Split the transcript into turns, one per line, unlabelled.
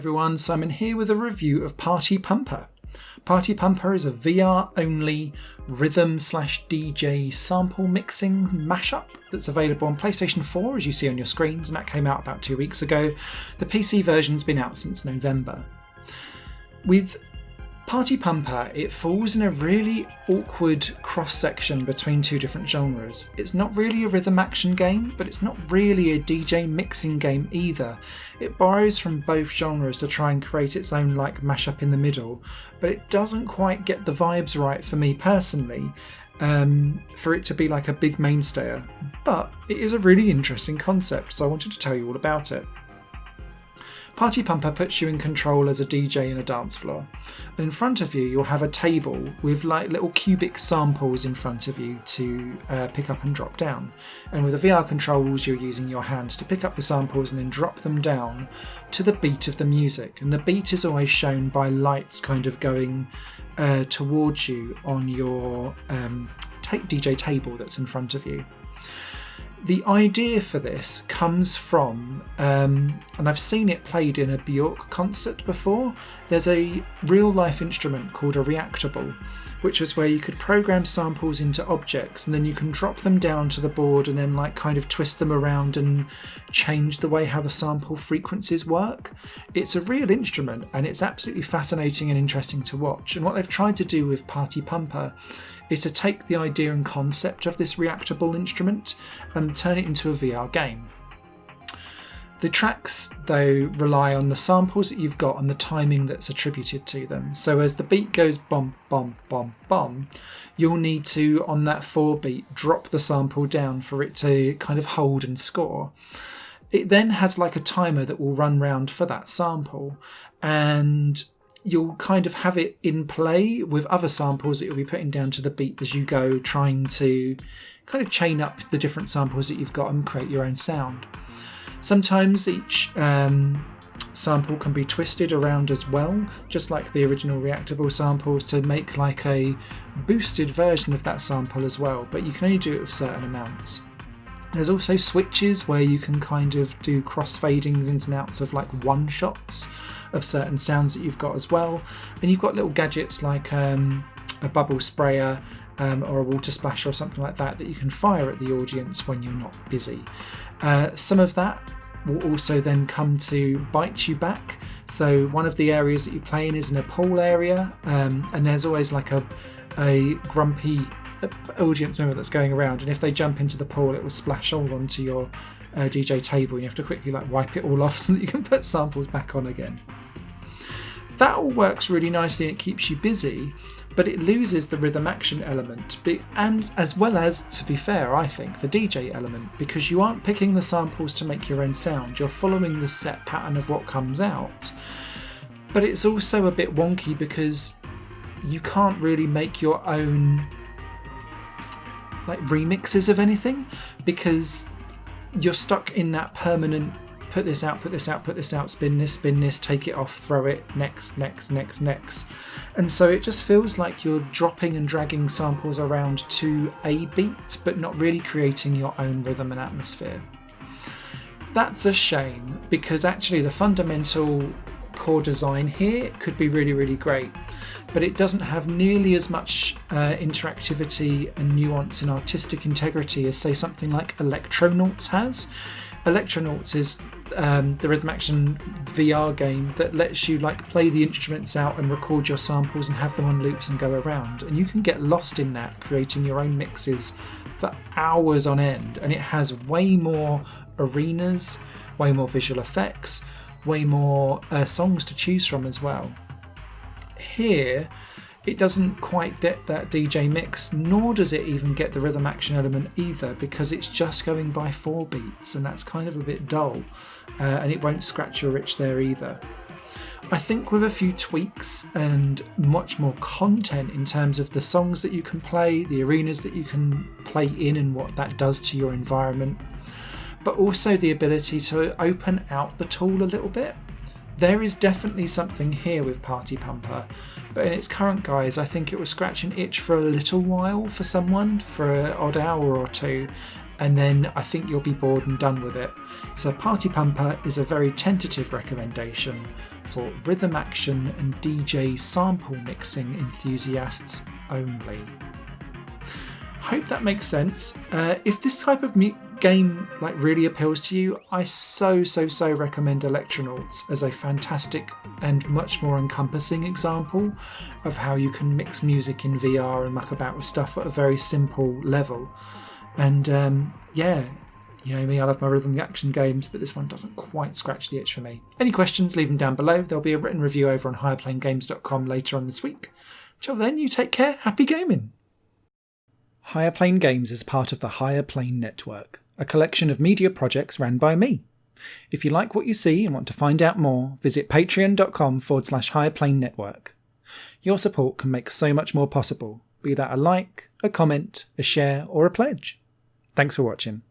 everyone, Simon here with a review of Party Pumper. Party Pumper is a VR-only rhythm/DJ sample mixing mashup that's available on PlayStation 4 as you see on your screens, and that came out about 2 weeks ago. The PC version's been out since November. With Party Pumper, it falls in a really awkward cross-section between two different genres. It's not really a rhythm action game, but it's not really a DJ mixing game either. It borrows from both genres to try and create its own mashup in the middle, but it doesn't quite get the vibes right for me personally, for it to be like a big mainstayer. But it is a really interesting concept, so I wanted to tell you all about it. Party Pumper puts you in control as a DJ in a dance floor, and in front of you you'll have a table with little cubic samples in front of you to pick up and drop down, and with the VR controls you're using your hands to pick up the samples and then drop them down to the beat of the music, and the beat is always shown by lights kind of going towards you on your DJ table that's in front of you. The idea for this comes from, and I've seen it played in a Bjork concert before, there's a real-life instrument called a Reactable, which is where you could program samples into objects and then you can drop them down to the board and then kind of twist them around and change the way how the sample frequencies work. It's a real instrument and it's absolutely fascinating and interesting to watch. And what they've tried to do with Party Pumper is to take the idea and concept of this Reactable instrument and turn it into a VR game. The tracks, though, rely on the samples that you've got and the timing that's attributed to them. So as the beat goes bomb, bomb, bomb, bomb, you'll need to, on that 4 beat, drop the sample down for it to kind of hold and score. It then has a timer that will run round for that sample, and you'll kind of have it in play with other samples that you'll be putting down to the beat as you go, trying to kind of chain up the different samples that you've got and create your own sound. Sometimes each sample can be twisted around as well, just like the original Reactable samples, to make a boosted version of that sample as well, but you can only do it with certain amounts. There's also switches where you can kind of do cross-fadings ins and outs of one-shots of certain sounds that you've got as well, and you've got little gadgets like a bubble sprayer or a water splasher or something like that you can fire at the audience when you're not busy. Some of that will also then come to bite you back. So one of the areas that you play in is in a pool area, and there's always a grumpy audience member that's going around, and if they jump into the pool it will splash all onto your DJ table and you have to quickly wipe it all off so that you can put samples back on again. That all works really nicely and it keeps you busy, but it loses the rhythm action element, and as well as, to be fair, I think, the DJ element, because you aren't picking the samples to make your own sound, you're following the set pattern of what comes out. But it's also a bit wonky because you can't really make your own remixes of anything, because you're stuck in that permanent put this out, put this out, put this out, spin this, take it off, throw it, next. And so it just feels like you're dropping and dragging samples around to a beat, but not really creating your own rhythm and atmosphere. That's a shame, because actually the fundamental core design here could be really, really great, but it doesn't have nearly as much interactivity and nuance and artistic integrity as, say, something like Electro Naughts has. Electro Naughts is the rhythm action VR game that lets you play the instruments out and record your samples and have them on loops and go around, and you can get lost in that, creating your own mixes for hours on end, and it has way more arenas, way more visual effects, way more songs to choose from as well. Here it doesn't quite get that DJ mix, nor does it even get the rhythm action element either, because it's just going by 4 beats, and that's kind of a bit dull, and it won't scratch your itch there either. I think with a few tweaks and much more content in terms of the songs that you can play, the arenas that you can play in and what that does to your environment, but also the ability to open out the tool a little bit, there is definitely something here with Party Pumper, but in its current guise I think it will scratch an itch for a little while for someone, for an odd hour or two, and then I think you'll be bored and done with it. So Party Pumper is a very tentative recommendation for rhythm action and DJ sample mixing enthusiasts only. Hope that makes sense. If this type of game really appeals to you, I so recommend Electro Naughts as a fantastic and much more encompassing example of how you can mix music in VR and muck about with stuff at a very simple level. And you know me, I love my rhythm action games, but this one doesn't quite scratch the itch for me. Any questions, leave them down below. There'll be a written review over on higherplanegames.com later on this week. Till then, you take care, happy gaming! Higher Plane Games is part of the Higher Plane Network, a collection of media projects ran by me. If you like what you see and want to find out more, visit patreon.com/higherplane-network. Your support can make so much more possible, be that a like, a comment, a share, or a pledge. Thanks for watching.